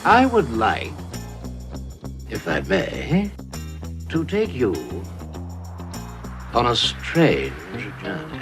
I would like, if I may, to take you on a strange journey.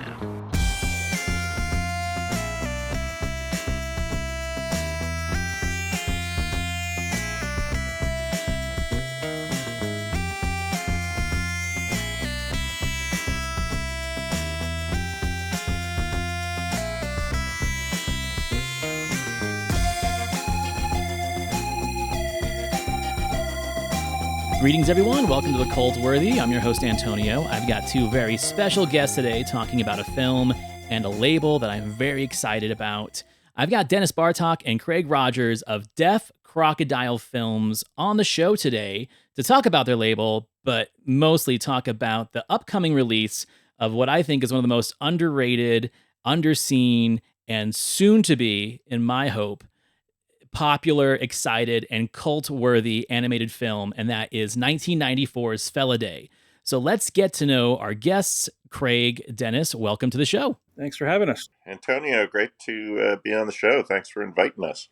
Greetings, everyone. Welcome to the CULTWORThy. I'm your host, Antonio. I've got two very special guests today talking about a film and a label that I'm very excited about. I've got Dennis Bartok and Craig Rogers of DEAF CROCODILE Films on the show today to talk about their label, but mostly talk about the upcoming release of what I think is one of the most underrated, underseen, and soon to be, in my hope, popular, excited, and cult-worthy animated film, and that is 1994's FELIDAE. So let's get to know our guests. Craig, Dennis, welcome to the show. Thanks for having us. Antonio, great to be on the show. Thanks for inviting us.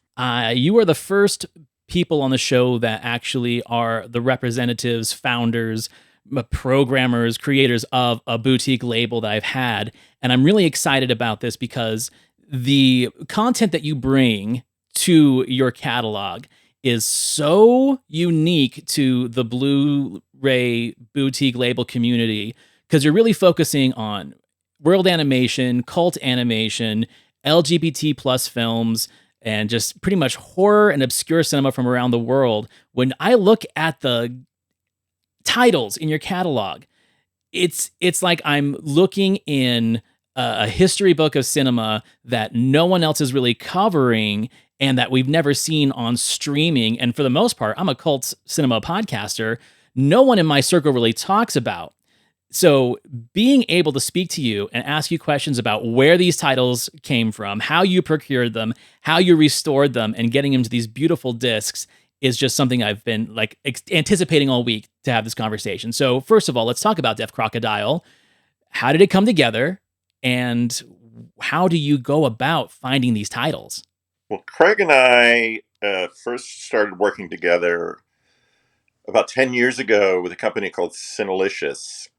You are the first people on the show that actually are the representatives, founders, programmers, creators of a boutique label that I've had. And I'm really excited about this because the content that you bring to your catalog is so unique to the Blu-ray boutique label community because you're really focusing on world animation, cult animation, LGBT plus films, and just pretty much horror and obscure cinema from around the world. When I look at the titles in your catalog, it's like I'm looking in a history book of cinema that no one else is really covering and that we've never seen on streaming. And for the most part, I'm a cult cinema podcaster. No one in my circle really talks about. So being able to speak to you and ask you questions about where these titles came from, how you procured them, how you restored them, and getting them to these beautiful discs is just something I've been anticipating all week to have this conversation. So first of all, let's talk about DEAF CROCODILE. How did it come together? And how do you go about finding these titles? Well, Craig and I first started working together about 10 years ago with a company called Cinelicious.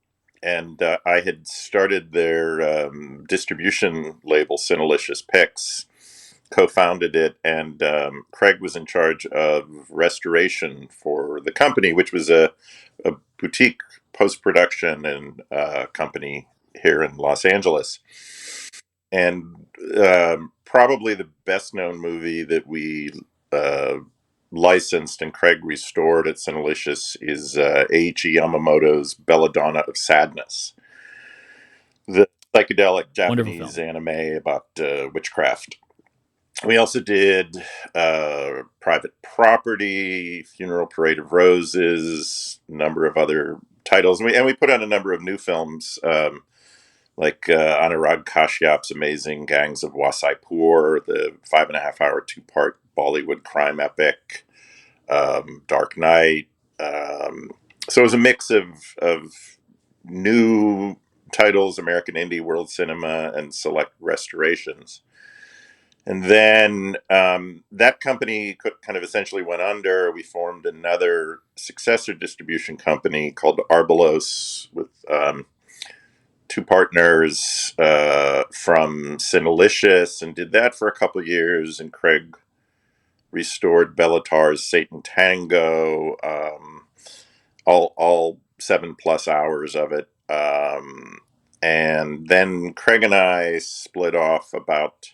And I had started their distribution label, Cinelicious Picks, co-founded it, and Craig was in charge of restoration for the company, which was a boutique post-production and company here in Los Angeles. And probably the best-known movie that we licensed and Craig restored at Cinelicious is Eiichi Yamamoto's Belladonna of Sadness, the psychedelic Japanese anime about witchcraft. We also did Private Property, Funeral Parade of Roses, a number of other titles. And we put out a number of new films, like Anurag Kashyap's amazing Gangs of Wasaipur, the 5.5-hour two-part Bollywood crime epic, Dark Knight. So it was a mix of new titles, American indie, world cinema, and select restorations. And then that company kind of essentially went under. We formed another successor distribution company called Arbalos with two partners from Cinelicious, and did that for a couple of years. And Craig restored Bellatar's Satan Tango, all 7+ hours of it. And then Craig and I split off about,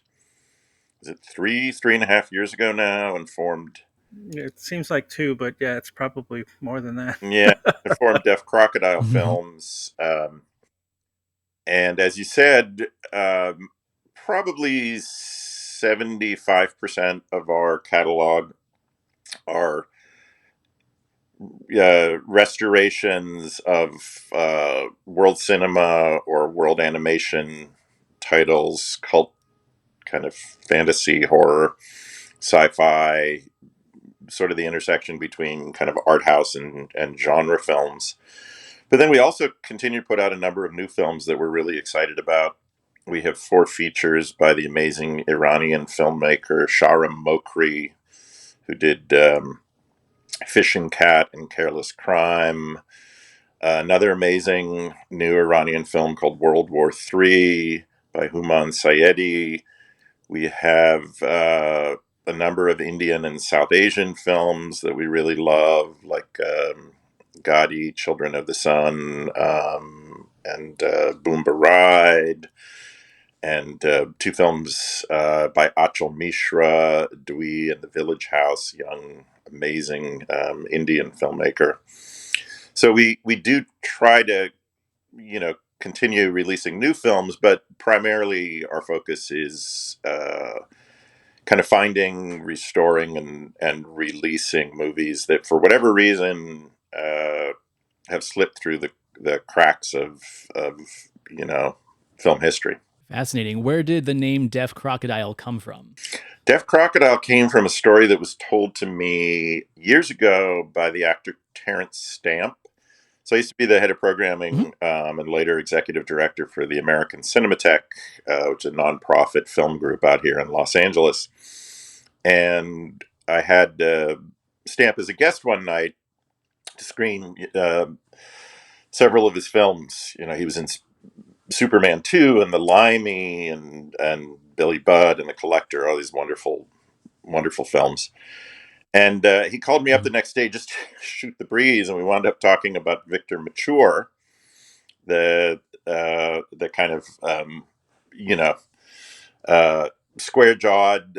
is it 3.5 years ago now, and formed... It seems like 2, but yeah, it's probably more than that. Yeah, formed DEAF CROCODILE Films. And as you said, probably 75% of our catalog are restorations of world cinema or world animation titles, cult kind of fantasy, horror, sci-fi, sort of the intersection between kind of art house and genre films. But then we also continue to put out a number of new films that we're really excited about. We have 4 features by the amazing Iranian filmmaker Shahram Mokri who did Fishing Cat and Careless Crime. Another amazing new Iranian film called World War III by Human Sayedi. We have a number of Indian and South Asian films that we really love, like Gadi, Children of the Sun, and Boomba Ride, and two films by Achal Mishra, Dewey and the Village House, young, amazing Indian filmmaker. So we do try to, continue releasing new films, but primarily our focus is kind of finding, restoring, and releasing movies that, for whatever reason, have slipped through the cracks of film history. Fascinating. Where did the name DEAF CROCODILE come from? DEAF CROCODILE came from a story that was told to me years ago by the actor Terrence Stamp. So I used to be the head of programming and later executive director for the American Cinematheque, which is a nonprofit film group out here in Los Angeles. And I had Stamp as a guest one night to screen several of his films. He was in Superman 2 and The Limey and Billy Budd and The Collector, all these wonderful, wonderful films. And he called me up the next day just to shoot the breeze, and we wound up talking about Victor Mature, the kind of square-jawed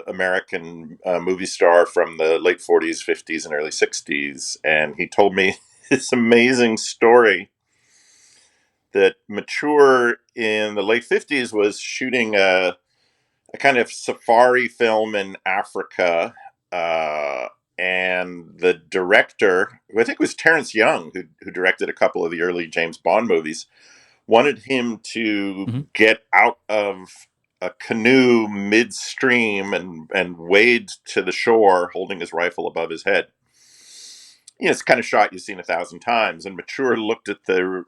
American movie star from the late 40s, 50s, and early 60s. And he told me this amazing story that Mature in the late 50s was shooting a kind of safari film in Africa. And the director, who I think was Terrence Young, who directed a couple of the early James Bond movies, wanted him to get out of a canoe midstream and wade to the shore holding his rifle above his head. It's the kind of shot you've seen 1,000 times. And Mature looked at the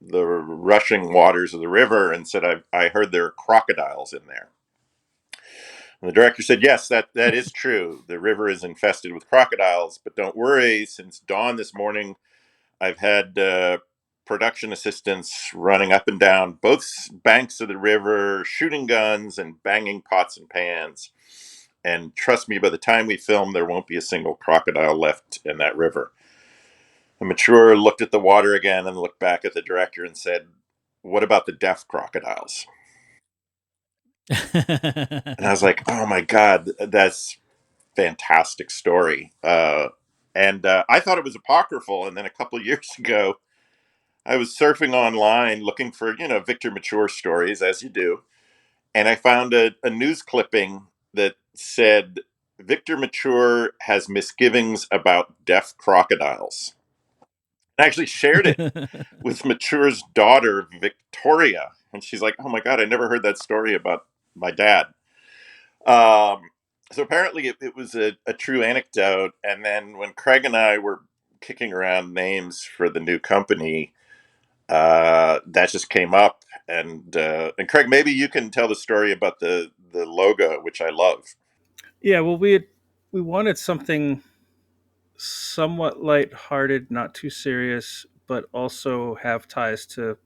rushing waters of the river and said, I heard there are crocodiles in there. And the director said, yes, that is true. The river is infested with crocodiles, but don't worry. Since dawn this morning, I've had production assistants running up and down both banks of the river, shooting guns and banging pots and pans. And trust me, by the time we film, there won't be a single crocodile left in that river. And Mature looked at the water again and looked back at the director and said, what about the deaf crocodiles? And I was like, oh my God, that's fantastic story. And I thought it was apocryphal. And then a couple of years ago, I was surfing online looking for, Victor Mature stories, as you do. And I found a news clipping that said, Victor Mature has misgivings about deaf crocodiles. I actually shared it with Mature's daughter, Victoria. And she's like, oh my God, I never heard that story about my dad. So apparently it was a true anecdote. And then when Craig and I were kicking around names for the new company, that just came up. And Craig, maybe you can tell the story about the logo, which I love. Yeah, well, we wanted something somewhat lighthearted, not too serious, but also have ties to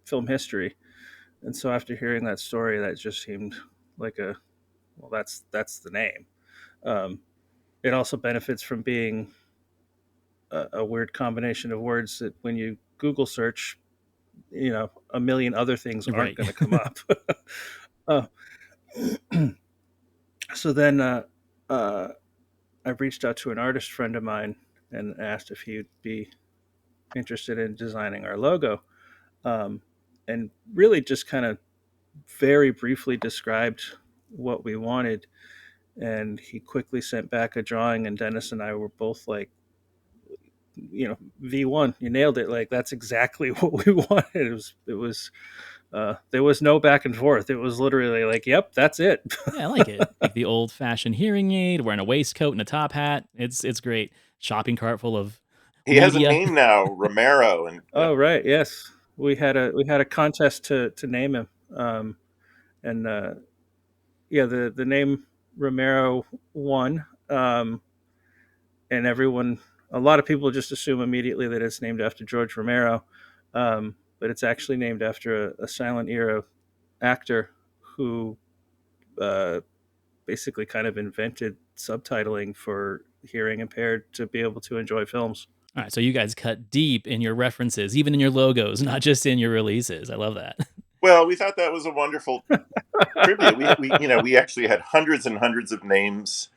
film history. And so after hearing that story, that just seemed like that's the name. It also benefits from being a weird combination of words that when you Google search, a million other things aren't going to come up. So then I reached out to an artist friend of mine and asked if he'd be interested in designing our logo, and really just kind of very briefly described what we wanted. And he quickly sent back a drawing, and Dennis and I were both like, V1, you nailed it. Like, that's exactly what we wanted. It was there was no back and forth. It was literally like, yep, that's it. Yeah, I like it. Like the old fashioned hearing aid, wearing a waistcoat and a top hat. It's great. Shopping cart full of He has a name now, Romero. And oh right, yes, we had a contest to name him, and yeah, the name Romero won, and a lot of people just assume immediately that it's named after George Romero, but it's actually named after a silent era actor who basically kind of invented subtitling for hearing impaired to be able to enjoy films. All right, so you guys cut deep in your references, even in your logos, not just in your releases. I love that. Well, we thought that was a wonderful tribute. We actually had hundreds and hundreds of names.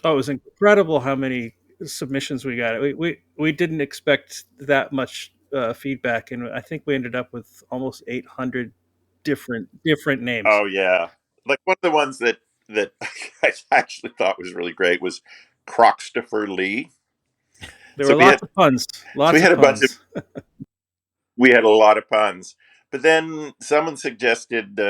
Oh, it was incredible how many submissions we got. We didn't expect that much feedback, and I think we ended up with almost 800 different names. Oh yeah, like one of the ones that I actually thought was really great was Crocstopher Lee. There were lots of puns. We had a lot of puns, but then someone suggested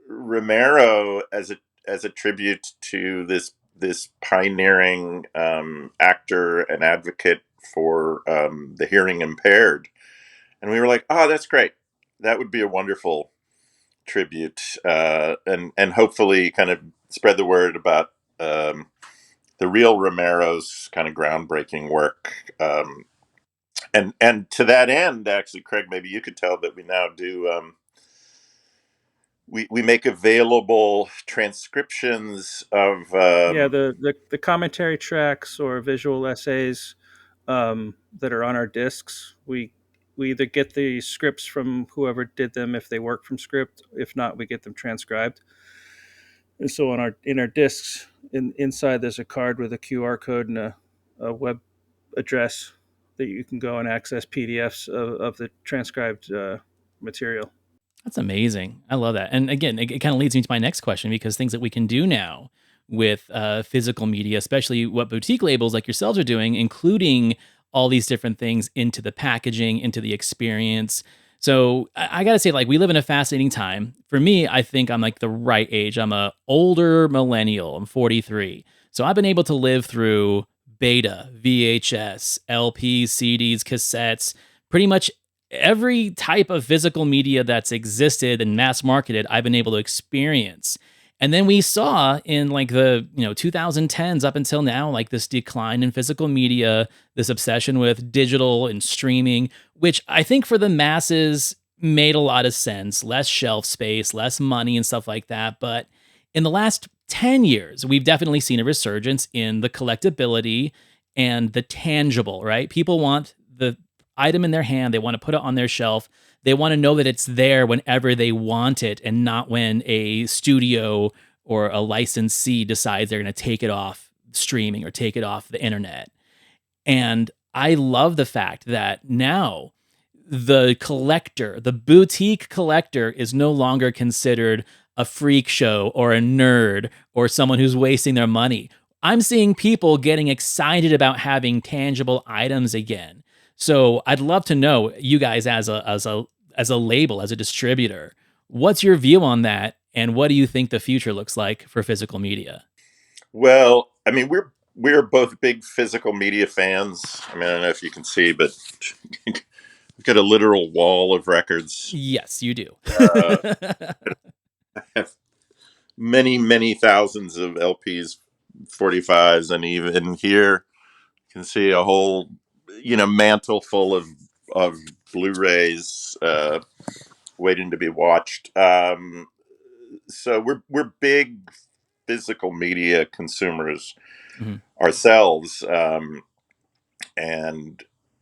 Romero as a tribute to this pioneering actor and advocate for the hearing impaired, and we were like, "Oh, that's great. That would be a wonderful tribute," and hopefully kind of spread the word about the real Romero's kind of groundbreaking work. And to that end, actually, Craig, maybe you could tell that we now do. We make available transcriptions of the commentary tracks or visual essays that are on our discs. We either get the scripts from whoever did them if they work from script. If not, we get them transcribed. And so in our discs, inside there's a card with a QR code and a web address that you can go and access PDFs of the transcribed material. That's amazing. I love that. And again, it kind of leads me to my next question, because things that we can do now with physical media, especially what boutique labels like yourselves are doing, including all these different things into the packaging, into the experience. So I got to say, like, we live in a fascinating time. For me, I think I'm like the right age. I'm a older millennial. I'm 43. So I've been able to live through beta, VHS, LPs, CDs, cassettes, pretty much every type of physical media that's existed and mass marketed, I've been able to experience. And then we saw in like the 2010s up until now, like this decline in physical media, this obsession with digital and streaming, which I think for the masses made a lot of sense. Less shelf space, less money and stuff like that. But in the last 10 years, we've definitely seen a resurgence in the collectability and the tangible, right? People want the item in their hand. They want to put it on their shelf. They want to know that it's there whenever they want it, and not when a studio or a licensee decides they're going to take it off streaming or take it off the internet. And I love the fact that now the collector, the boutique collector, is no longer considered a freak show or a nerd or someone who's wasting their money. I'm seeing people getting excited about having tangible items again. So I'd love to know, you guys as a label, as a distributor, what's your view on that, and what do you think the future looks like for physical media? Well, I mean, we're both big physical media fans. I mean, I don't know if you can see, but we've got a literal wall of records. Yes, you do. I have many thousands of LPs, 45s, and even here you can see a whole mantle full of Blu-rays waiting to be watched. So we're big physical media consumers ourselves, and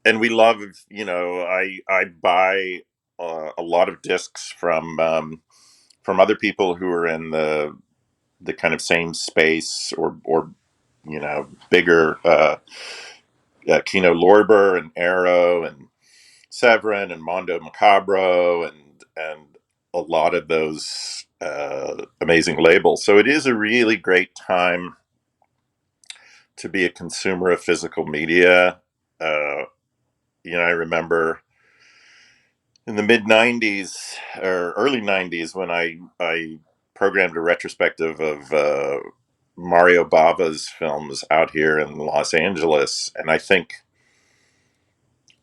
we love. I buy a lot of discs from other people who are in the kind of same space or bigger. Kino Lorber and Arrow and Severin and Mondo Macabro and a lot of those amazing labels. So it is a really great time to be a consumer of physical media. I remember in the mid 90s or early 90s when I programmed a retrospective of Mario Bava's films out here in Los Angeles, and I think,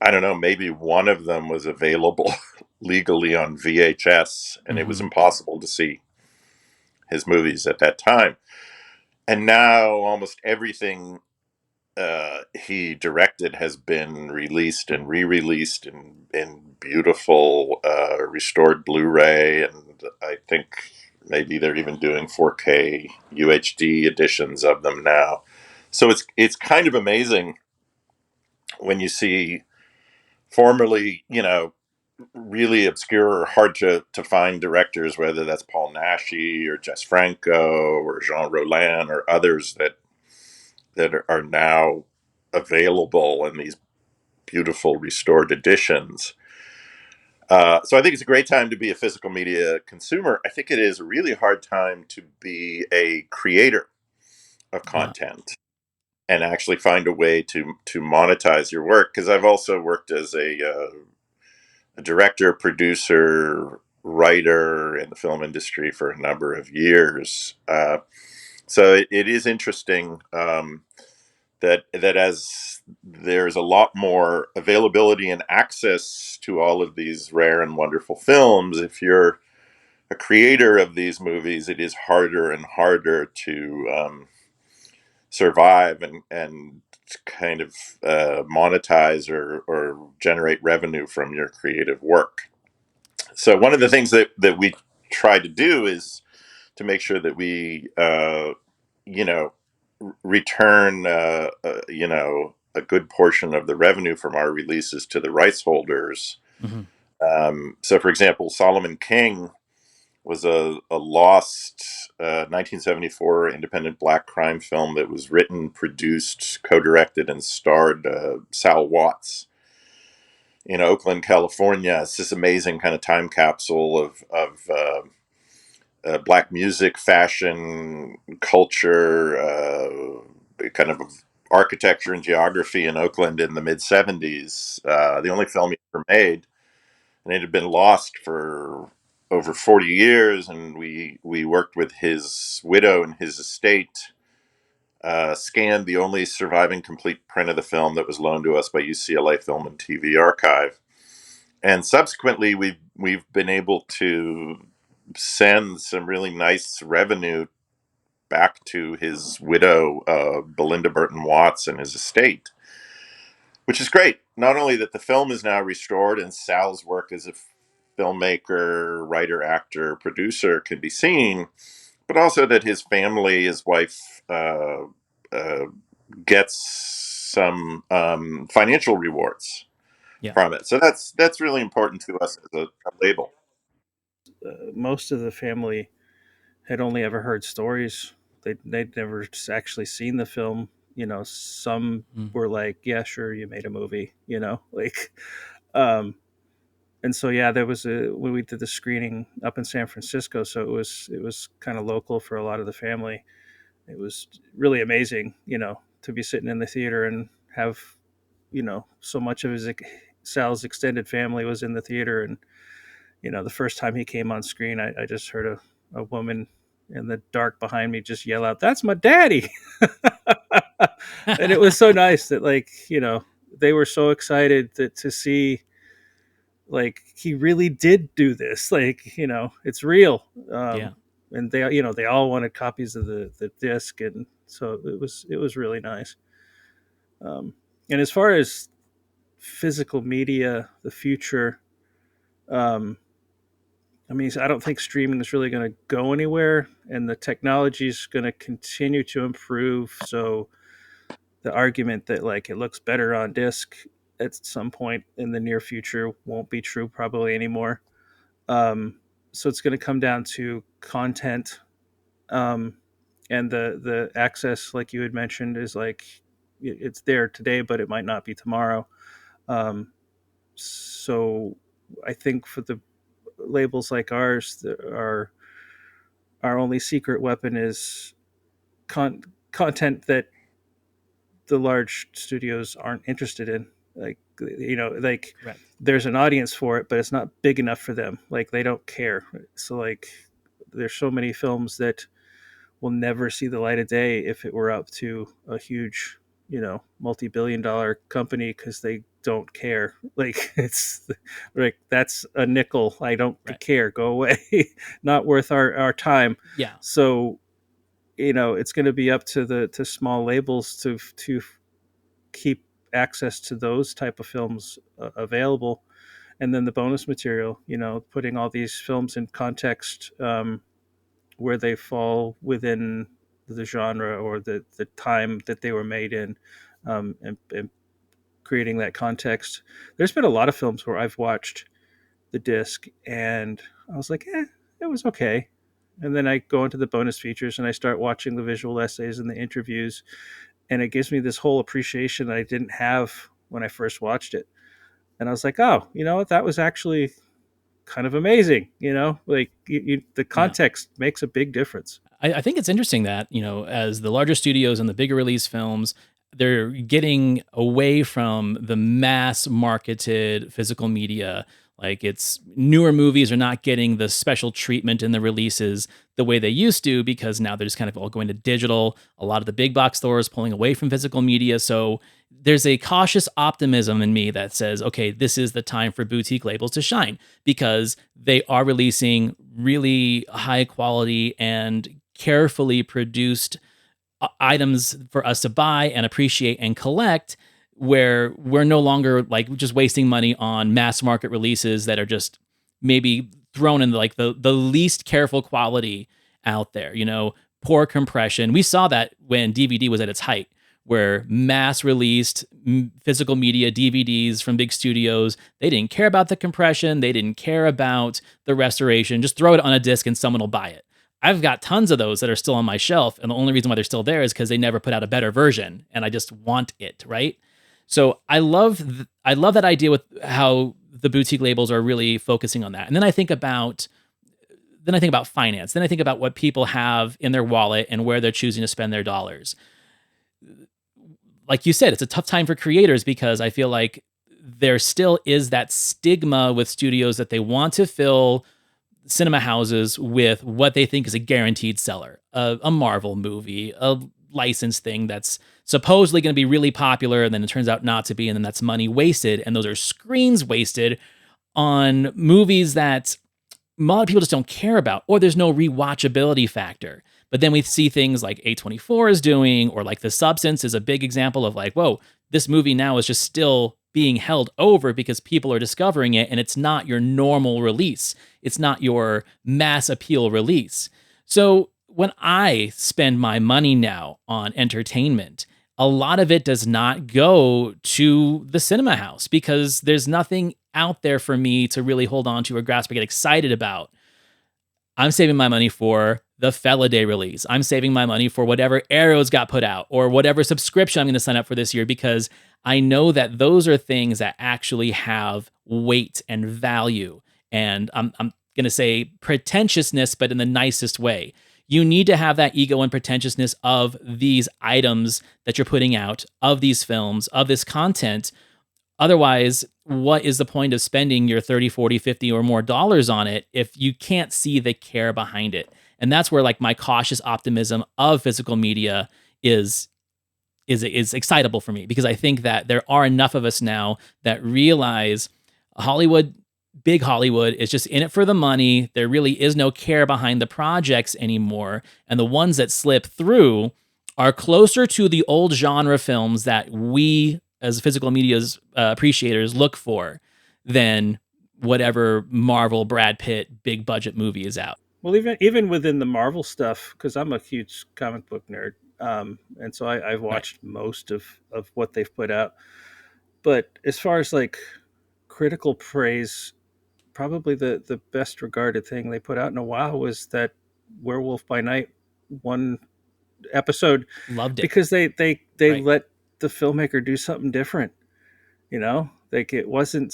I don't know, maybe one of them was available legally on VHS, and it was impossible to see his movies at that time. and now almost everything he directed has been released and re-released in beautiful restored Blu-ray, and I think maybe they're even doing 4K UHD editions of them now. So it's kind of amazing when you see formerly, really obscure or hard to find directors, whether that's Paul Naschy or Jess Franco or Jean Rollin or others that are now available in these beautiful restored editions. So I think it's a great time to be a physical media consumer. I think it is a really hard time to be a creator of content and actually find a way to monetize your work. Because I've also worked as a director, producer, writer in the film industry for a number of years. So it is interesting that as there's a lot more availability and access to all of these rare and wonderful films, if you're a creator of these movies, it is harder and harder to survive and kind of monetize or generate revenue from your creative work. So one of the things that we try to do is to make sure that we, return, a good portion of the revenue from our releases to the rights holders. So, for example, Solomon King was a lost 1974 independent black crime film that was written, produced, co-directed, and starred Sal Watts in Oakland, California. It's this amazing kind of time capsule of black music, fashion, culture, kind of architecture and geography in Oakland in the mid 70s. The only film he ever made, and it had been lost for over 40 years. And we worked with his widow and his estate, scanned the only surviving complete print of the film that was loaned to us by UCLA Film and TV Archive. And subsequently, we've been able to send some really nice revenue back to his widow, Belinda Burton Watts, and his estate, which is great. Not only that the film is now restored and Sal's work as a filmmaker, writer, actor, producer can be seen, but also that his family, his wife, gets some financial rewards from it. So that's really important to us as a label. Most of the family had only ever heard stories. They'd never actually seen the film. Some were like, "Yeah, sure, you made a movie." Like, and so yeah, there was when we did the screening up in San Francisco, so it was kind of local for a lot of the family. It was really amazing, to be sitting in the theater and have, so much of Sal's extended family was in the theater. And the first time he came on screen, I just heard a woman in the dark behind me just yell out, "That's my daddy!" And it was so nice that, like, they were so excited to see, like, he really did do this. Like, it's real. And they all wanted copies of the disc, and so it was really nice. And as far as physical media, the future, I mean, I don't think streaming is really going to go anywhere, and the technology is going to continue to improve. So the argument that, like, it looks better on disc at some point in the near future won't be true probably anymore. So it's going to come down to content, and the access, like you had mentioned, is like it's there today, but it might not be tomorrow. So I think for the labels like ours, our only secret weapon is content that the large studios aren't interested in. Like, like, right. There's an audience for it, but it's not big enough for them. Like, they don't care. So, like, there's so many films that will never see the light of day if it were up to a huge, multi-billion-dollar company, because they don't care. Like, it's like, that's a nickel. I don't care. Go away. Not worth our time. Yeah. So it's going to be up to small labels to keep access to those type of films available. And then the bonus material, putting all these films in context, where they fall within the genre or the time that they were made in, and creating that context. There's been a lot of films where I've watched the disc and I was like, it was okay. And then I go into the bonus features and I start watching the visual essays and the interviews, and it gives me this whole appreciation that I didn't have when I first watched it. And I was like, oh, you know what? That was actually kind of amazing. Like the context makes a big difference. I think it's interesting that, as the larger studios and the bigger release films, they're getting away from the mass marketed physical media. Like, it's newer movies are not getting the special treatment in the releases the way they used to, because now they're just kind of all going to digital. A lot of the big box stores pulling away from physical media. So there's a cautious optimism in me that says, okay, this is the time for boutique labels to shine, because they are releasing really high quality and carefully produced items for us to buy and appreciate and collect, where we're no longer like just wasting money on mass market releases that are just maybe thrown in like the least careful quality out there. Poor compression. We saw that when DVD was at its height, where mass released physical media DVDs from big studios, they didn't care about the compression, they didn't care about the restoration. Just throw it on a disc and someone will buy it. I've got tons of those that are still on my shelf, and the only reason why they're still there is because they never put out a better version, and I just want it, right? So I love that idea with how the boutique labels are really focusing on that. And then I think about finance. Then I think about what people have in their wallet and where they're choosing to spend their dollars. Like you said, it's a tough time for creators, because I feel like there still is that stigma with studios that they want to fill cinema houses with what they think is a guaranteed seller, a Marvel movie, a licensed thing that's supposedly going to be really popular, and then it turns out not to be, and then that's money wasted, and those are screens wasted on movies that a lot of people just don't care about, or there's no rewatchability factor. But then we see things like A24 is doing, or like The Substance is a big example of like, whoa, this movie now is just still being held over because people are discovering it, and it's not your normal release. It's not your mass appeal release. So when I spend my money now on entertainment, a lot of it does not go to the cinema house, because there's nothing out there for me to really hold on to or grasp or get excited about. I'm saving my money for the FELIDAE release. I'm saving my money for whatever Arrows got put out, or whatever subscription I'm going to sign up for this year, because I know that those are things that actually have weight and value. And I'm going to say pretentiousness, but in the nicest way. You need to have that ego and pretentiousness of these items that you're putting out, of these films, of this content. Otherwise, what is the point of spending your 30, 40, 50 or more dollars on it if you can't see the care behind it? And that's where like my cautious optimism of physical media is excitable for me, because I think that there are enough of us now that realize Hollywood, big Hollywood, is just in it for the money. There really is no care behind the projects anymore. And the ones that slip through are closer to the old genre films that we as physical media's appreciators look for than whatever Marvel, Brad Pitt, big budget movie is out. Well, even within the Marvel stuff, because I'm a huge comic book nerd, and so I've watched most of what they've put out. But as far as like critical praise, probably the best regarded thing they put out in a while was that Werewolf by Night one episode. Loved it, because they Right. let the filmmaker do something different. Like it wasn't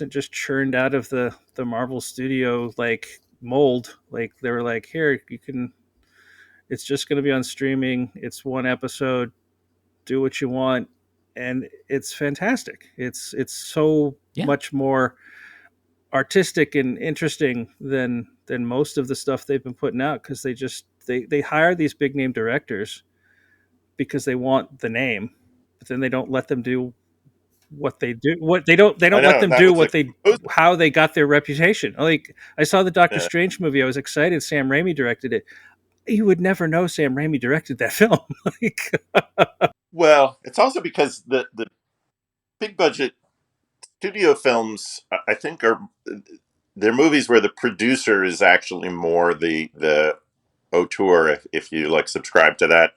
just churned out of the Marvel studio like mold. Like they were like, here, you can, it's just going to be on streaming. It's one episode, do what you want. And it's fantastic. It's so much more artistic and interesting than most of the stuff they've been putting out, because they hire these big name directors because they want the name, but then they don't let them do what they do. They don't let them do what how they got their reputation. Like I saw the Doctor Strange movie. I was excited. Sam Raimi directed it. you would never know Sam Raimi directed that film. Like, Well, it's also because the big budget studio films, I think, they're movies where the producer is actually more the auteur, if you like subscribe to that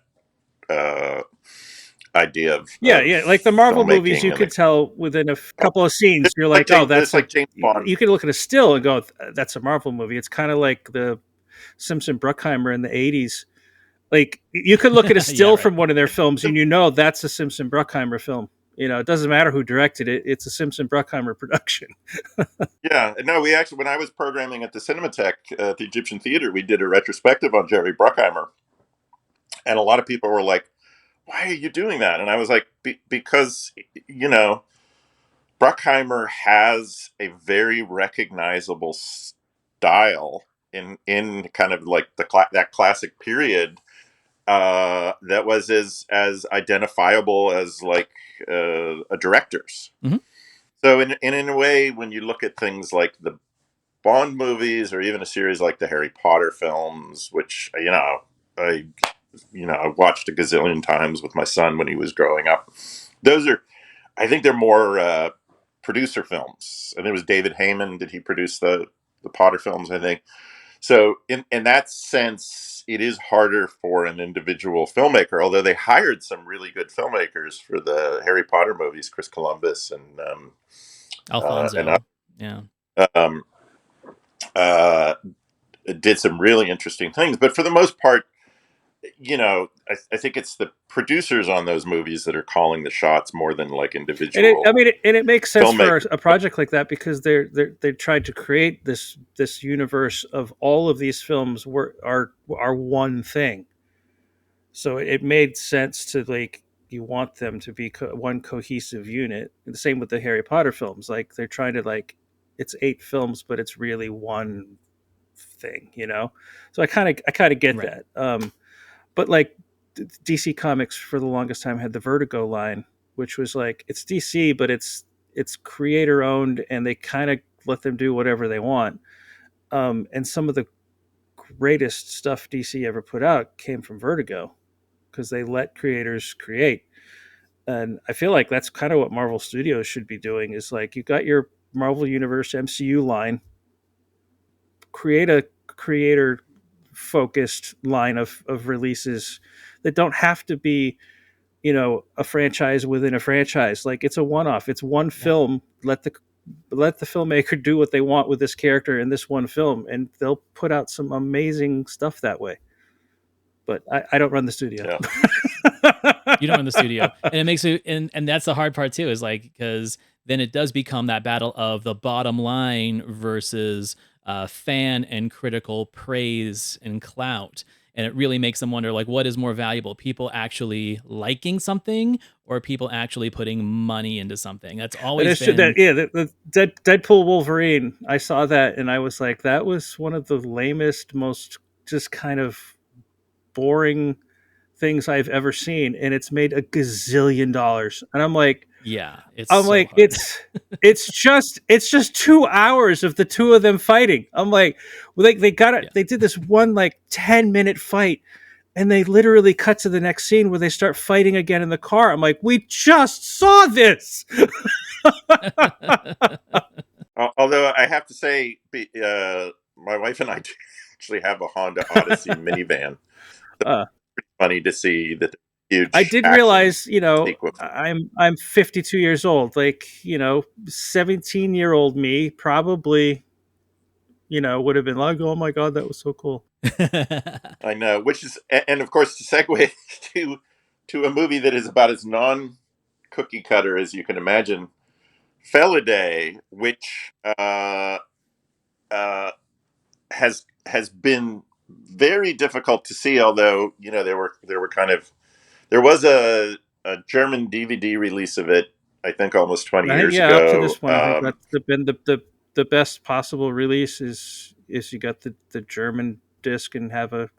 idea of yeah, like the Marvel movies, you filmmaking. could tell within a couple of scenes, you're like, oh, that's like James Bond. You can look at a still and go, that's a Marvel movie. It's kind of like the Simpson Bruckheimer in the 80s. Like, you could look at a still from one of their films and you know that's a Simpson Bruckheimer film. You know, it doesn't matter who directed it. It's a Simpson Bruckheimer production. Yeah. No, we actually, when I was programming at the Cinematheque at the Egyptian Theater, we did a retrospective on Jerry Bruckheimer. And a lot of people were like, why are you doing that? And I was like, because, you know, Bruckheimer has a very recognizable style in kind of like that classic period that was as identifiable as like a director's. Mm-hmm. So in a way, when you look at things like the Bond movies or even a series like the Harry Potter films, which I watched a gazillion times with my son when he was growing up, I think they're more producer films. And it was David Heyman. Did he produce the Potter films? I think. So in that sense, it is harder for an individual filmmaker, although they hired some really good filmmakers for the Harry Potter movies, Chris Columbus and Alfonso. Did some really interesting things. But for the most part, I think it's the producers on those movies that are calling the shots more than like individual. It makes sense for a project like that because they tried to create this universe of all of these films are one thing. So it made sense to like you want them to be one cohesive unit. And the same with the Harry Potter films. Like they're trying to like it's 8 films, but it's really one thing, you know. So I kind of get that. But like DC Comics for the longest time had the Vertigo line, which was like it's DC, but it's creator owned, and they kind of let them do whatever they want. And some of the greatest stuff DC ever put out came from Vertigo because they let creators create. And I feel like that's kind of what Marvel Studios should be doing. Is like you got your Marvel Universe MCU line, create a creator focused line of releases that don't have to be, a franchise within a franchise. Like it's a one-off. It's one film. Let the filmmaker do what they want with this character in this one film, and they'll put out some amazing stuff that way. But I don't run the studio. Yeah. You don't run the studio, and it makes it, and that's the hard part too. Is like because then it does become that battle of the bottom line versus fan and critical praise and clout. And it really makes them wonder, like, what is more valuable? People actually liking something or people actually putting money into something? That's always been... the Deadpool Wolverine, I saw that and I was like, that was one of the lamest, most just kind of boring things I've ever seen. And it's made $1 gazillion. And I'm like... Yeah, it's just 2 hours of the two of them fighting. I'm like, well, they got it. Yeah. They did this one like 10-minute fight, and they literally cut to the next scene where they start fighting again in the car. I'm like, we just saw this. Although I have to say, my wife and I actually have a Honda Odyssey minivan. It's funny to see that. I did realize, I'm 52 years old. Like, 17-year-old me probably, would have been like, oh my God, that was so cool. I know, which is, and of course, to segue to a movie that is about as non-cookie cutter as you can imagine, FELIDAE, which has been very difficult to see. Although there was a German DVD release of it, I think almost 20 years ago. Up to this one, I think that's been the best possible release is you got the German disc and have a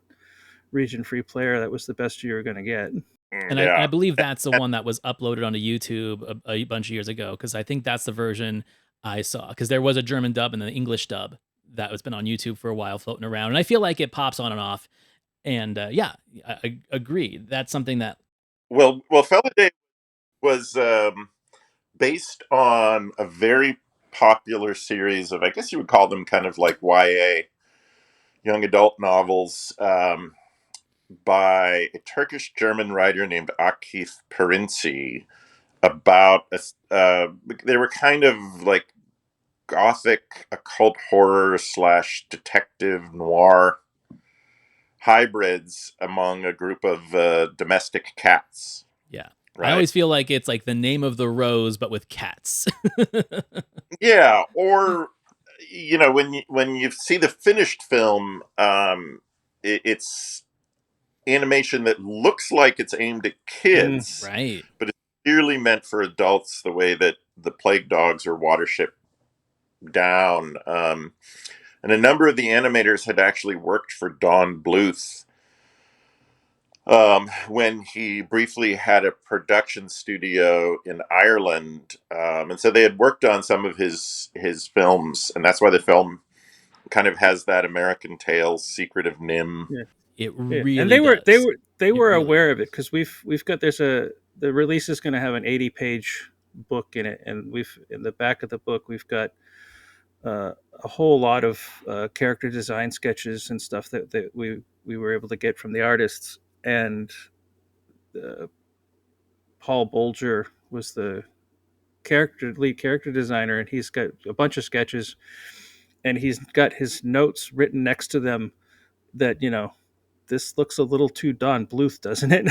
region-free player. That was the best you were going to get. And I believe that's the one that was uploaded onto YouTube a bunch of years ago, because I think that's the version I saw. Because there was a German dub and an English dub that has been on YouTube for a while floating around. And I feel like it pops on and off. And I agree. That's something that Well, FELIDAE was based on a very popular series of, I guess you would call them kind of like YA, young adult novels, by a Turkish-German writer named Akif Perinci, about they were kind of like gothic occult horror / detective noir hybrids among a group of domestic cats. Yeah. Right? I always feel like it's like The Name of the Rose, but with cats. Yeah, or when you see the finished film, it's animation that looks like it's aimed at kids, right. but it's clearly meant for adults. The way that the Plague Dogs or Watership Down, and a number of the animators had actually worked for Don Bluth. When he briefly had a production studio in Ireland, and so they had worked on some of his films, and that's why the film kind of has that American Tales, Secret of Nim. Yeah. It Yeah. really And does. they were really aware of it, because we've got the release is going to have an 80-page book in it, and we've in the back of the book we've got a whole lot of character design sketches and stuff that we were able to get from the artists. And Paul Bolger was the lead character designer, and he's got a bunch of sketches, and he's got his notes written next to them that, this looks a little too Don Bluth, doesn't it?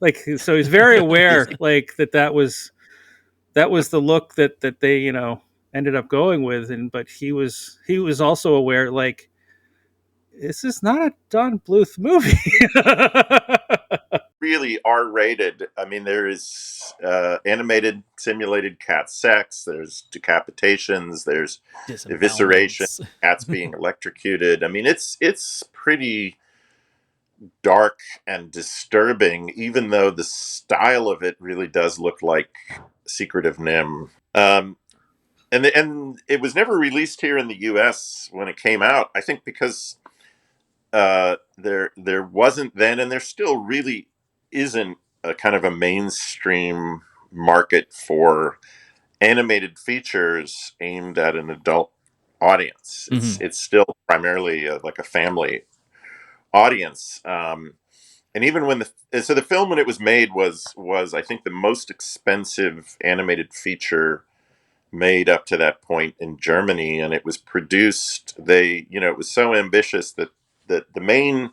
like so he's very aware like that was the look that they ended up going with. And but he was also aware, like, this is not a Don Bluth movie. Really R-rated. I mean, there is animated simulated cat sex. There's decapitations. There's evisceration. Disembowelments. Cats being electrocuted. I mean, it's pretty dark and disturbing, even though the style of it really does look like Secret of Nim. And it was never released here in the U.S. when it came out. I think because there wasn't then, and there still really isn't, a kind of a mainstream market for animated features aimed at an adult audience. It's still primarily like a family audience. And even when the film, when it was made, was I think the most expensive animated feature made up to that point in Germany, and it was produced. It was so ambitious that the main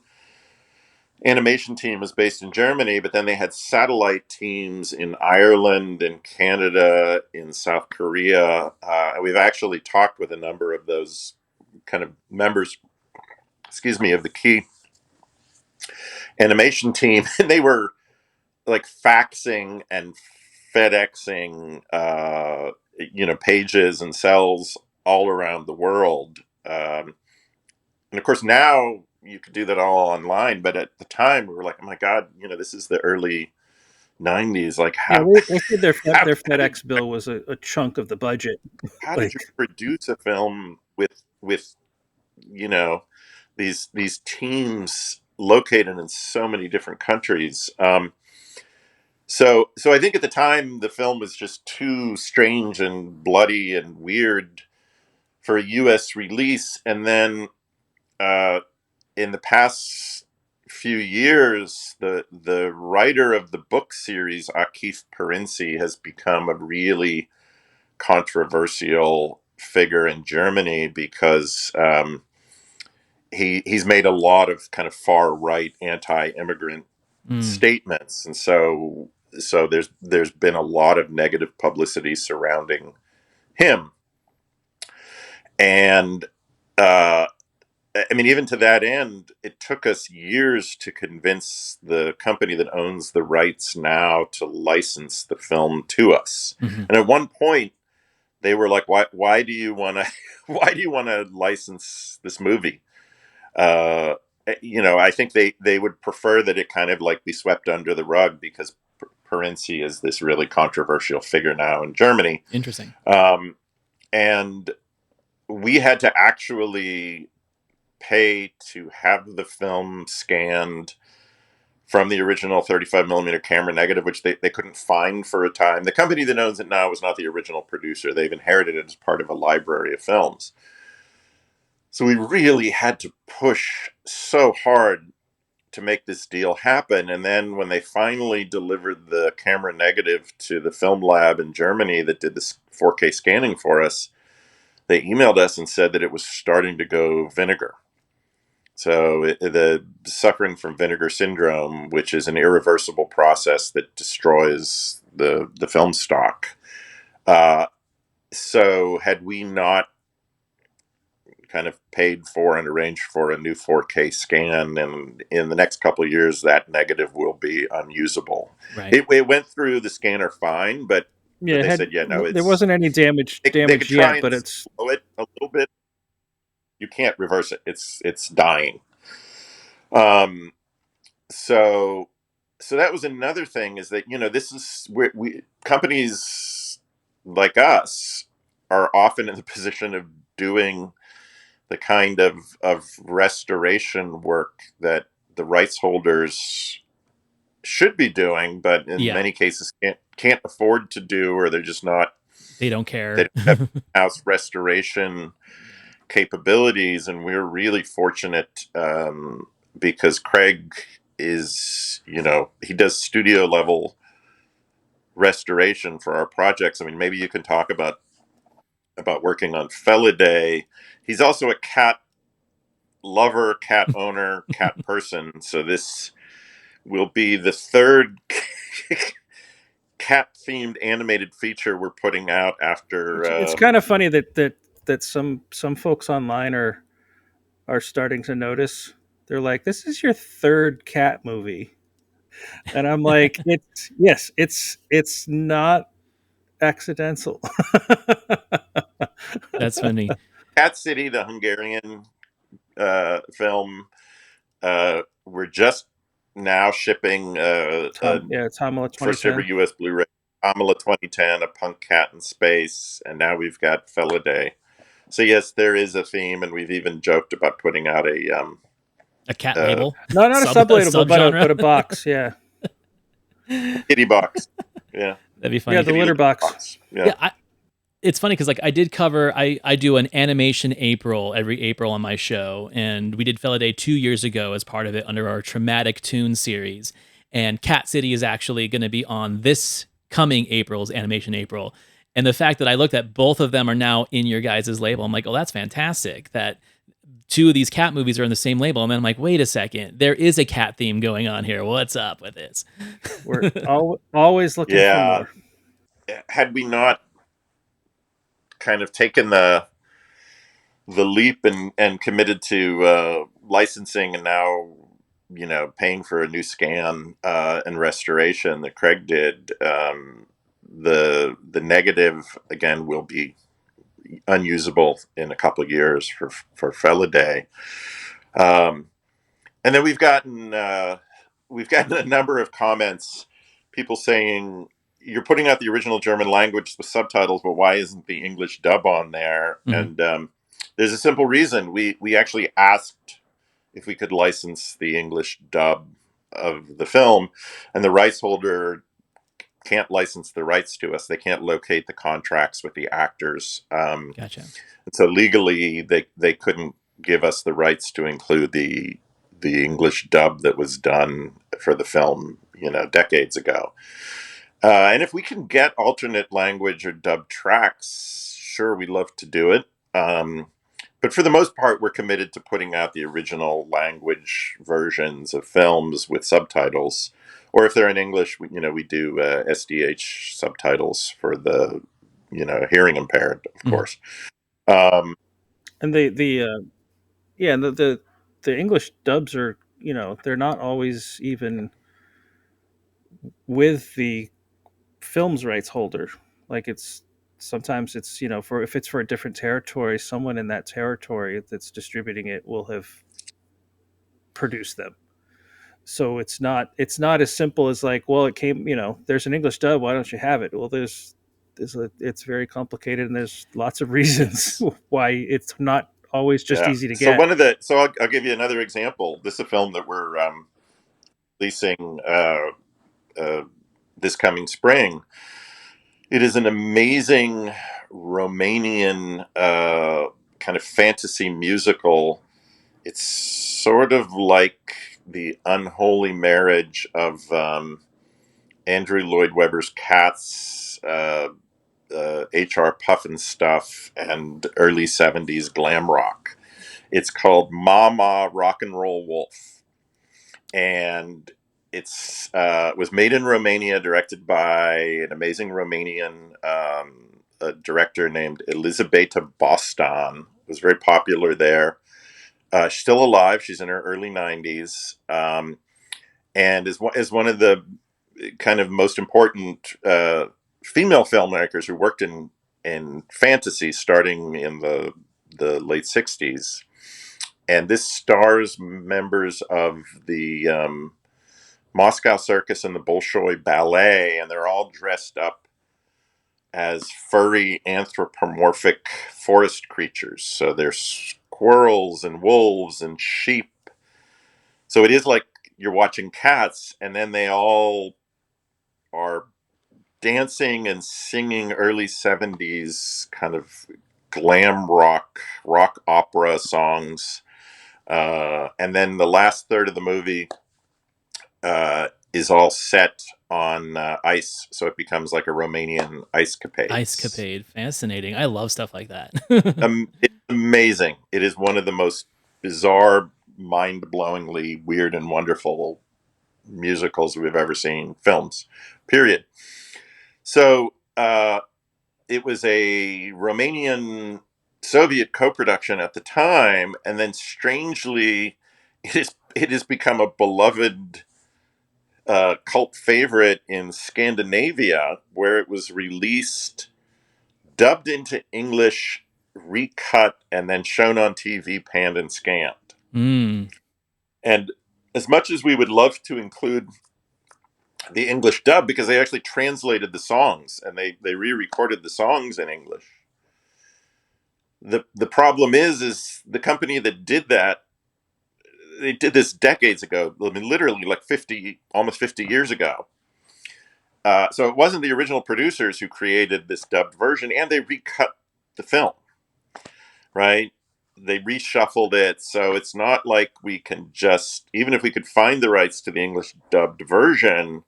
animation team was based in Germany, but then they had satellite teams in Ireland, in Canada, in South Korea. We've actually talked with a number of those kind of members, of the key animation team, and they were like faxing and FedExing, pages and cells all around the world. And of course, now you could do that all online. But at the time, we were like, "Oh my God, this is the early '90s. Like, Yeah, how they said their FedEx bill was a chunk of the budget. how did you Like, produce a film with these teams located in so many different countries?" So I think at the time the film was just too strange and bloody and weird for a U.S. release. And then in the past few years, the writer of the book series, Akif Perinci, has become a really controversial figure in Germany because he's made a lot of kind of far right anti-immigrant statements, and so there's been a lot of negative publicity surrounding him. And I mean, even to that end, it took us years to convince the company that owns the rights now to license the film to us. And at one point, they were like, "Why do you want to? Why do you want to license this movie?" I think they would prefer that it kind of like be swept under the rug, because Perinci is this really controversial figure now in Germany. Interesting. And we had to actually pay to have the film scanned from the original 35 millimeter camera negative, which they couldn't find for a time. The company that owns it now was not the original producer. They've inherited it as part of a library of films. So we really had to push so hard to make this deal happen. And then when they finally delivered the camera negative to the film lab in Germany that did this 4K scanning for us, they emailed us and said that it was starting to go vinegar. So the suffering from vinegar syndrome, which is an irreversible process that destroys the film stock. So had we not kind of paid for and arranged for a new 4K scan, and in the next couple of years, that negative will be unusable. Right. It went through the scanner fine, but they said, there wasn't any damage they could yet, try but and it's slow it a little bit. You can't reverse it. It's dying. So that was another thing, is that, this is where companies like us are often in the position of doing the kind of restoration work that the rights holders should be doing, but in many cases can't afford to do, or they're just not. They don't care. They don't have in-house restoration capabilities, and we're really fortunate because Craig is, he does studio level restoration for our projects. I mean, maybe you can talk about working on FELIDAE. He's also a cat lover, cat owner, cat person. So this will be the third cat themed animated feature we're putting out after. It's kind of funny that some folks online are starting to notice. They're like, "This is your third cat movie," and I'm like, "It's not accidental." That's funny. Cat City, the Hungarian film, we're just now shipping Tamala 2010. first ever US Blu-ray, Tamala 2010, A Punk Cat in Space, and now we've got FELIDAE. So yes, there is a theme, and we've even joked about putting out a cat label. No, not a sub-label, but a box. Yeah, kitty box. Yeah, that'd be funny. Yeah, the litter box. Yeah. It's funny because I did cover, I do an animation April every April on my show, and we did FELIDAE 2 years ago as part of it under our Traumatic Toon series. And Cat City is actually going to be on this coming April's Animation April. And the fact that I looked at both of them are now in your guys' label, I'm like, oh, that's fantastic that 2 of these cat movies are in the same label. And then I'm like, wait a second, there is a cat theme going on here. What's up with this? We're always looking for more. Had we not kind of taken the leap and committed to licensing, and now paying for a new scan and restoration that Craig did, the negative again will be unusable in a couple of years for FELIDAE. And then we've gotten a number of comments, people saying, you're putting out the original German language with subtitles, but why isn't the English dub on there? Mm-hmm. And there's a simple reason. We actually asked if we could license the English dub of the film, and the rights holder can't license the rights to us. They can't locate the contracts with the actors. Gotcha. And so legally, they couldn't give us the rights to include the English dub that was done for the film, decades ago. And if we can get alternate language or dub tracks, sure, we'd love to do it. But for the most part, we're committed to putting out the original language versions of films with subtitles. Or if they're in English, we do SDH subtitles for the, hearing impaired, of course. And the English dubs are, they're not always even with the film's rights holder. Like sometimes it's if it's for a different territory, someone in that territory that's distributing it will have produced them. So it's not as simple as like, well, it came, there's an English dub, why don't you have it? Well, it's very complicated, and there's lots of reasons why it's not always just easy to So get. I'll give you another example. This is a film that we're releasing this coming spring. It is an amazing Romanian kind of fantasy musical. It's sort of like the unholy marriage of Andrew Lloyd Webber's Cats, H.R. Pufnstuf, and early 70s glam rock. It's called Mama Rock and Roll Wolf. And it's was made in Romania, directed by an amazing Romanian director named Elisabeta Bostan. It was very popular there. She's still alive. She's in her early 90s, and is one of the kind of most important female filmmakers who worked in fantasy starting in the late 60s. And this stars members of the Moscow Circus and the Bolshoi Ballet, and they're all dressed up as furry anthropomorphic forest creatures. So there's squirrels and wolves and sheep. So it is like you're watching Cats, and then they all are dancing and singing early 70s kind of glam rock opera songs. And then the last third of the movie is all set on ice, so it becomes like a Romanian ice capade. Ice capade, fascinating. I love stuff like that. It's amazing. It is one of the most bizarre, mind-blowingly weird and wonderful musicals we've ever seen, films, period. So it was a Romanian Soviet co-production at the time, and then strangely, it has become a beloved cult favorite in Scandinavia, where it was released, dubbed into English, recut, and then shown on TV, panned and scanned. And as much as we would love to include the English dub, because they actually translated the songs and they re-recorded the songs in English, the problem is the company that did that, they did this decades ago. I mean, literally like almost 50 years ago. So it wasn't the original producers who created this dubbed version, and they recut the film, right? They reshuffled it. So it's not like we can just, even if we could find the rights to the English dubbed version,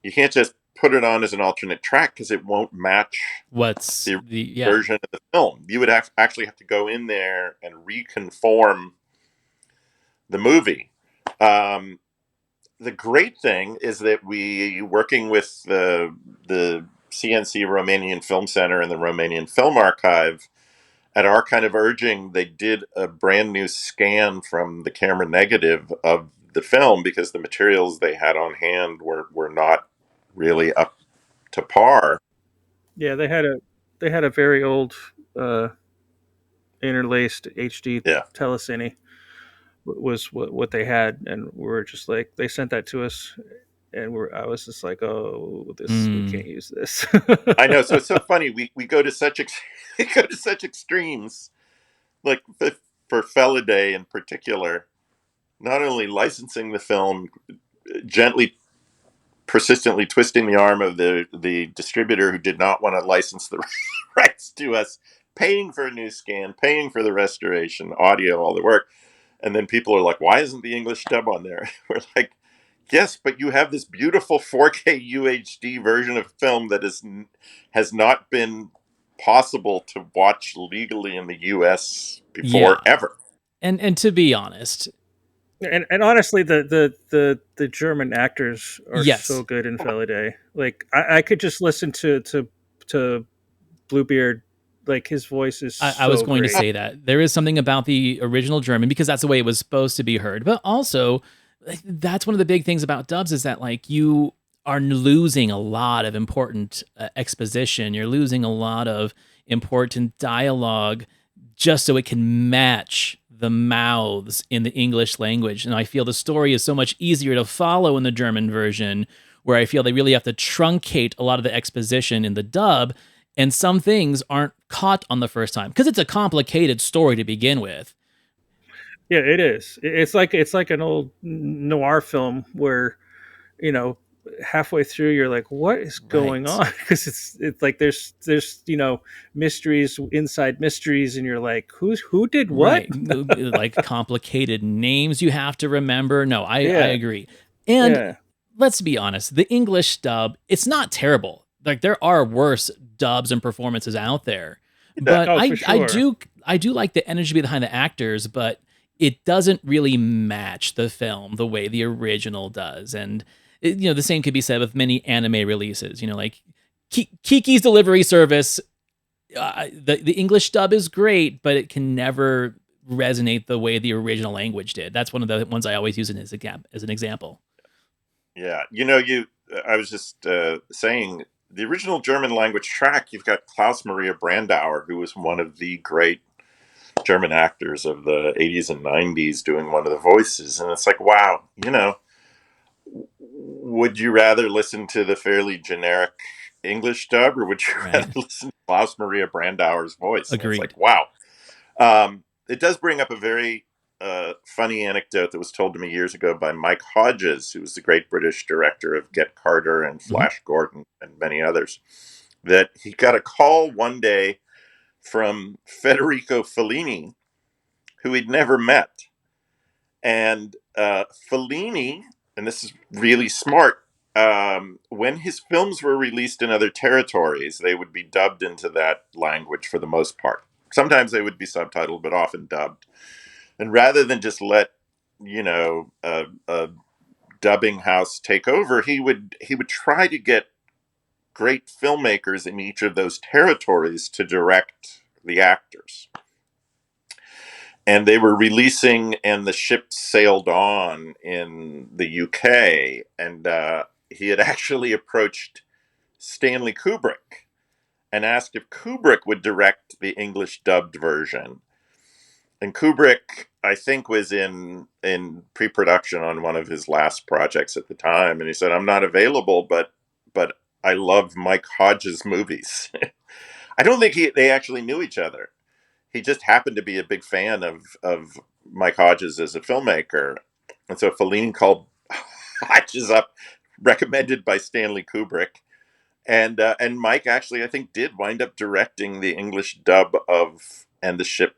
you can't just put it on as an alternate track because it won't match the version of the film. You would actually have to go in there and reconform the movie. The great thing is that we, working with the CNC Romanian Film Center and the Romanian Film Archive, at our kind of urging, they did a brand new scan from the camera negative of the film because the materials they had on hand were not really up to par. Yeah, they had a very old interlaced HD telecine was what they had, and we're just like, they sent that to us, and I was just like, oh, we can't use this. I know. So it's so funny. We go to such extremes, like for FELIDAE in particular, not only licensing the film, gently, persistently twisting the arm of the distributor who did not want to license the rights to us, paying for a new scan, paying for the restoration, audio, all the work. And then people are like, why isn't the English dub on there? We're like, yes, but you have this beautiful 4K UHD version of film that has not been possible to watch legally in the US before ever. And to be honest, and honestly, the German actors are so good in FELIDAE. Like I could just listen to Bluebeard. Like his voice is I was going to say that there is something about the original German because that's the way it was supposed to be heard. But also, that's one of the big things about dubs is that like you are losing a lot of important exposition. You're losing a lot of important dialogue just so it can match the mouths in the English language. And I feel the story is so much easier to follow in the German version, where I feel they really have to truncate a lot of the exposition in the dub. And some things aren't caught on the first time, because it's a complicated story to begin with. Yeah, it is. It's like an old noir film where, you know, halfway through you're like, what is going on? Because it's like there's mysteries inside mysteries, and you're like, who did what? Like complicated names you have to remember. No, I agree. And let's be honest, the English dub, it's not terrible. Like, there are worse dubs and performances out there, but I do like the energy behind the actors, but it doesn't really match the film the way the original does. And the same could be said with many anime releases. Like Kiki's Delivery Service, the English dub is great, but it can never resonate the way the original language did. That's one of the ones I always use as an example. Yeah, I was just saying, the original German language track, you've got Klaus Maria Brandauer, who was one of the great German actors of the 80s and 90s, doing one of the voices. And it's like, wow, would you rather listen to the fairly generic English dub, or would you rather listen to Klaus Maria Brandauer's voice? Agreed. It's like, wow. It does bring up a very funny anecdote that was told to me years ago by Mike Hodges, who was the great British director of Get Carter and Flash Gordon and many others, that he got a call one day from Federico Fellini, who he'd never met. And Fellini, and this is really smart, when his films were released in other territories, they would be dubbed into that language for the most part. Sometimes they would be subtitled, but often dubbed. And rather than just let, a dubbing house take over, he would try to get great filmmakers in each of those territories to direct the actors. And they were releasing And the Ship Sailed On in the UK. And he had actually approached Stanley Kubrick and asked if Kubrick would direct the English dubbed version. And Kubrick, I think, was in pre-production on one of his last projects at the time. And he said, I'm not available, but I love Mike Hodges' movies. I don't think they actually knew each other. He just happened to be a big fan of Mike Hodges as a filmmaker. And so Fellini called Hodges up, recommended by Stanley Kubrick. And Mike actually, I think, did wind up directing the English dub of And the Ship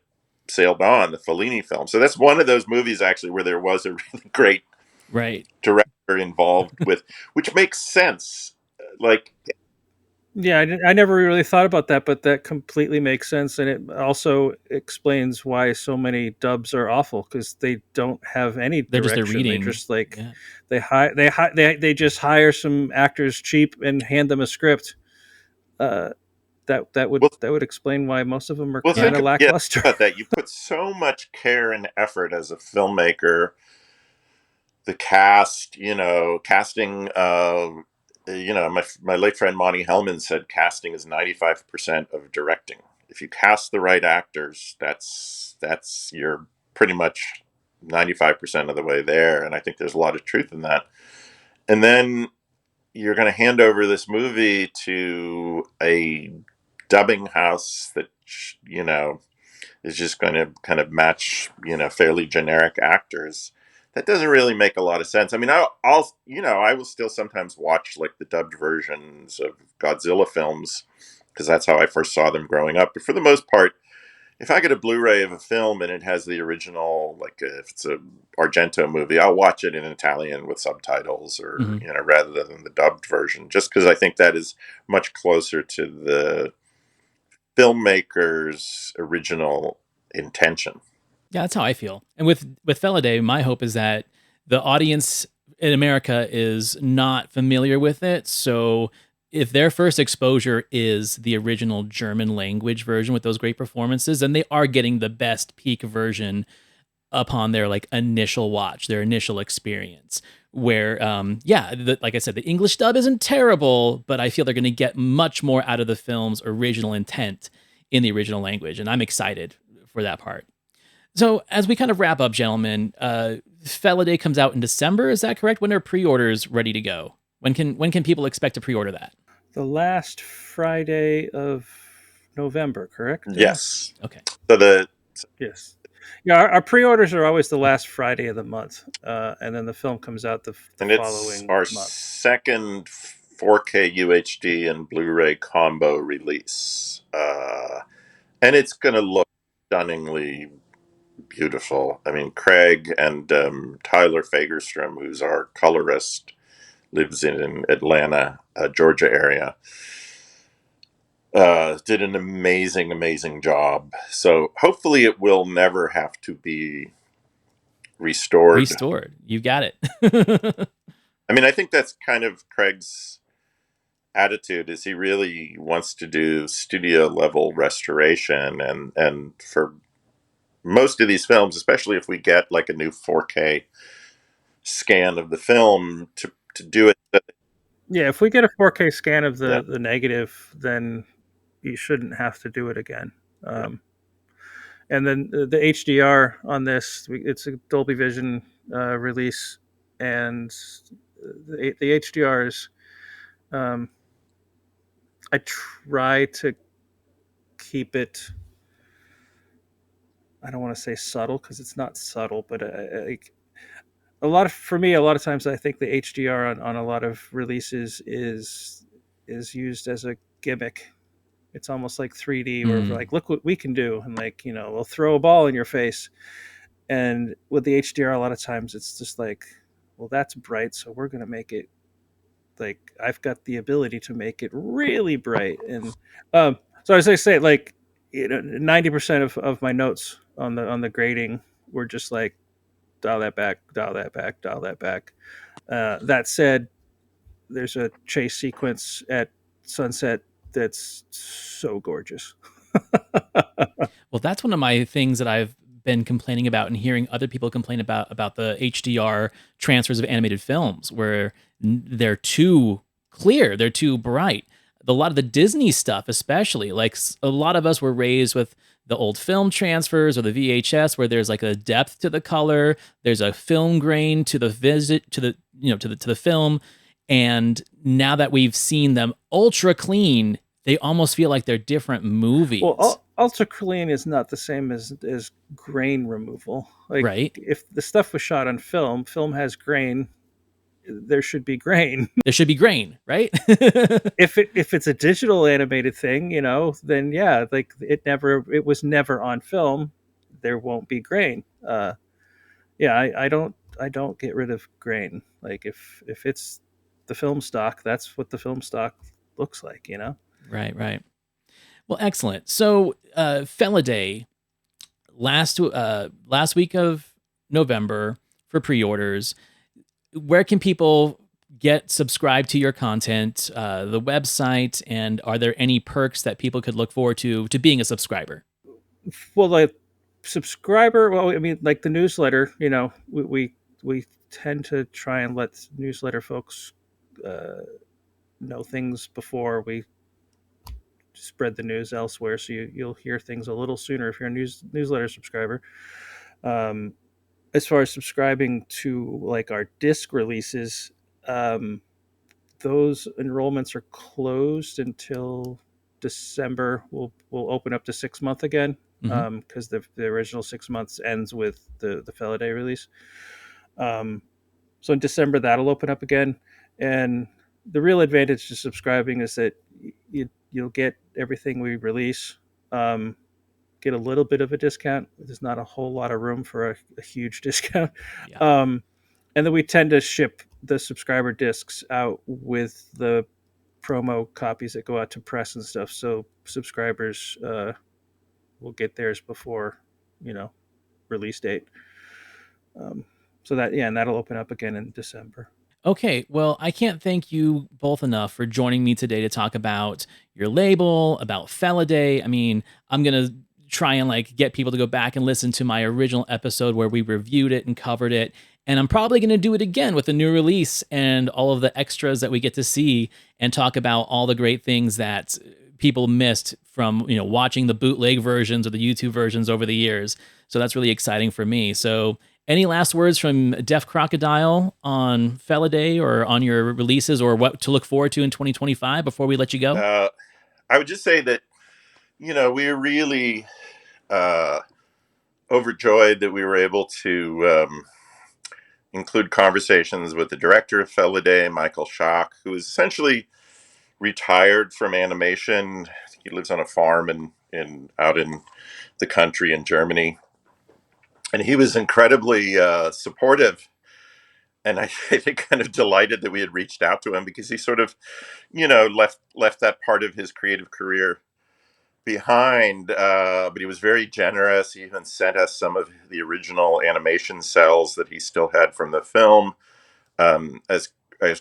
Sailed On, the Fellini film. So that's one of those movies, actually, where there was a really great director involved with, which makes sense. I never really thought about that, but that completely makes sense, and it also explains why so many dubs are awful, because they don't have any direction. They're just reading. They just they just hire some actors cheap and hand them a script. That would explain why most of them are kind of lackluster. About that, you put so much care and effort as a filmmaker. The cast, casting. My late friend Monty Hellman said casting is 95% of directing. If you cast the right actors, that's you're pretty much 95% of the way there. And I think there's a lot of truth in that. And then you're going to hand over this movie to a dubbing house that, is just going to kind of match, fairly generic actors. That doesn't really make a lot of sense. I mean, I will still sometimes watch like the dubbed versions of Godzilla films, because that's how I first saw them growing up. But for the most part, if I get a Blu-ray of a film and it has the original, like if it's a Argento movie, I'll watch it in Italian with subtitles, or rather than the dubbed version, just because I think that is much closer to the filmmaker's original intention. Yeah, that's how I feel. And with FELIDAE, my hope is that the audience in America is not familiar with it. So if their first exposure is the original German language version with those great performances, then they are getting the best peak version upon their initial watch, their initial experience. Where, like I said, the English dub isn't terrible, but I feel they're going to get much more out of the film's original intent in the original language. And I'm excited for that part. So as we kind of wrap up, gentlemen, FELIDAE comes out in December. Is that correct? When are pre-orders ready to go? When can people expect to pre-order that? The last Friday of November, correct? Yes. Okay. So Yes. Yeah, our pre-orders are always the last Friday of the month, and then the film comes out the and it's following our month. second 4K UHD and Blu-ray combo release, and it's going to look stunningly beautiful. I mean, Craig and Tyler Fagerstrom, who's our colorist, lives in Atlanta, Georgia area. Did an amazing job. So hopefully it will never have to be restored. You got it. I mean, I think that's kind of Craig's attitude, is he really wants to do studio level restoration, and for most of these films, especially if we get like a new 4K scan of the film, to do it. Yeah, if we get a 4K scan of the negative, then you shouldn't have to do it again. And then the HDR on this, it's a Dolby Vision release, and the HDR is, I try to keep it, I don't want to say subtle because it's not subtle, but for me, a lot of times I think the HDR on a lot of releases is used as a gimmick. It's almost like 3D, where like, look what we can do, and like, we'll throw a ball in your face. And with the HDR, a lot of times it's just like, well, that's bright, so we're gonna make it like, I've got the ability to make it really bright. And so as I say, like, 90% of my notes on the grading were just like, dial that back, dial that back, dial that back. That said, there's a chase sequence at sunset that's so gorgeous. Well, that's one of my things that I've been complaining about and hearing other people complain about the HDR transfers of animated films, where they're too clear, they're too bright. A lot of the Disney stuff, especially, like a lot of us were raised with the old film transfers or the VHS, where there's like a depth to the color, there's a film grain to the film, and now that we've seen them ultra clean, they almost feel like they're different movies. Well, ultra clean is not the same as grain removal. Like, right? If the stuff was shot on film has grain. There should be grain. There should be grain, right? If it's a digital animated thing, then yeah, like it was never on film. There won't be grain. I don't get rid of grain. Like, if it's the film stock, that's what the film stock looks like. Right. Well, excellent. So, FELIDAE, last week of November for pre-orders. Where can people get subscribed to your content, the website, and are there any perks that people could look forward to being a subscriber? Well, like subscriber, well, I mean, like the newsletter, we tend to try and let newsletter folks know things before we spread the news elsewhere, so you'll hear things a little sooner if you're a newsletter subscriber. As far as subscribing to like our disc releases, those enrollments are closed until December. We'll open up to 6 month again, because the original 6 months ends with the FELIDAE release. So in December that'll open up again, and the real advantage to subscribing is that you'll get everything we release. Get a little bit of a discount. There's not a whole lot of room for a huge discount. Yeah. And then we tend to ship the subscriber discs out with the promo copies that go out to press and stuff. So subscribers will get theirs before, release date. So and that'll open up again in December. Okay, well, I can't thank you both enough for joining me today to talk about your label, about FELIDAE. I mean, I'm going to try and get people to go back and listen to my original episode where we reviewed it and covered it. And I'm probably going to do it again with the new release and all of the extras that we get to see, and talk about all the great things that people missed from, watching the bootleg versions or the YouTube versions over the years. So that's really exciting for me. So any last words from DEAF CROCODILE on FELIDAE or on your releases, or what to look forward to in 2025 before we let you go? I would just say that, we were really overjoyed that we were able to include conversations with the director of FELIDAE, Michael Schock, who is essentially retired from animation. He lives on a farm out in the country in Germany. And he was incredibly supportive. And I think kind of delighted that we had reached out to him, because he sort of, left that part of his creative career behind. But he was very generous. He even sent us some of the original animation cells that he still had from the film. As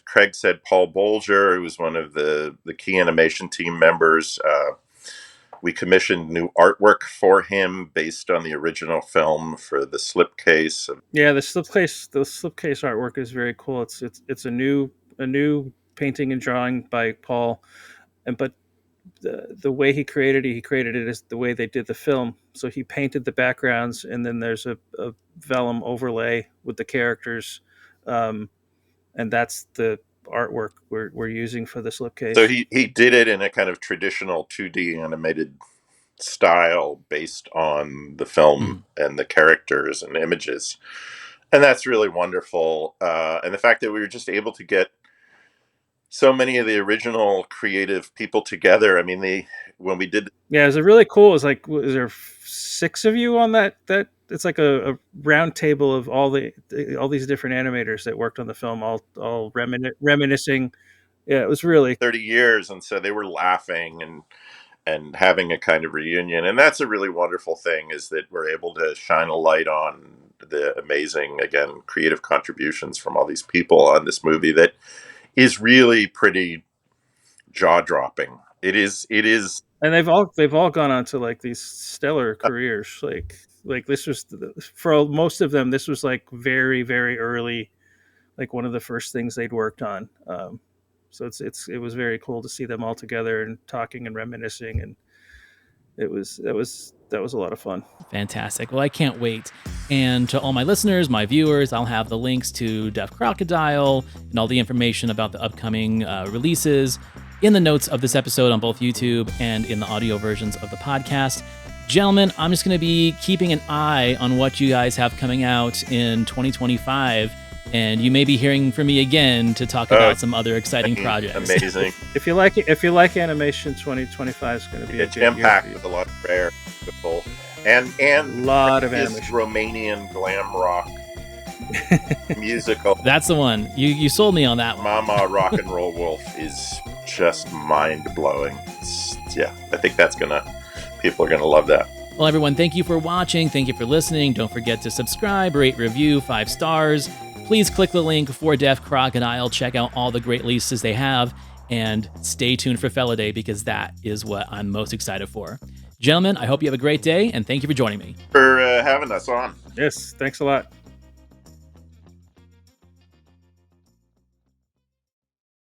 Craig said, Paul Bolger, who was one of the key animation team members, we commissioned new artwork for him based on the original film for the slipcase. Yeah, the slipcase artwork is very cool. It's a new painting and drawing by Paul, but the way he created it is the way they did the film. So he painted the backgrounds, and then there's a vellum overlay with the characters, and that's the artwork we're using for the slipcase. So he did it in a kind of traditional 2D animated style based on the film and the characters and images, and that's really wonderful. And the fact that we were just able to get so many of the original creative people together. I mean, when we did, is it really cool? It's like, is there 6 of you on that? It's like a round table of all these different animators that worked on the film, all reminiscing. Yeah, it was really 30 years, and so they were laughing and having a kind of reunion. And that's a really wonderful thing, is that we're able to shine a light on the amazing, again, creative contributions from all these people on this movie that is really pretty jaw-dropping. It is. And they've all gone on to like these stellar careers. Like this was, for most of them, this was like very, very early, like one of the first things they'd worked on. So it was very cool to see them all together and talking and reminiscing, and that was a lot of fun. Fantastic. Well, I can't wait. And to all my listeners, my viewers, I'll have the links to DEAF CROCODILE and all the information about the upcoming releases in the notes of this episode on both YouTube and in the audio versions of the podcast. Gentlemen, I'm just going to be keeping an eye on what you guys have coming out in 2025. And you may be hearing from me again to talk about some other exciting projects. Amazing. If you like animation, 2025 is going to be a good jam-packed year with a lot of rare, beautiful, and a lot of animation. Romanian glam rock musical. That's the one. You sold me on that one. Mama Rock and Roll Wolf is just mind-blowing. I think people are gonna love that. Well, everyone, thank you for watching. Thank you for listening. Don't forget to subscribe, rate, review, 5 stars. Please click the link for DEAF CROCODILE. Check out all the great releases they have, and stay tuned for FELIDAE, because that is what I'm most excited for. Gentlemen, I hope you have a great day, and thank you for joining me. For having us on. Yes, thanks a lot.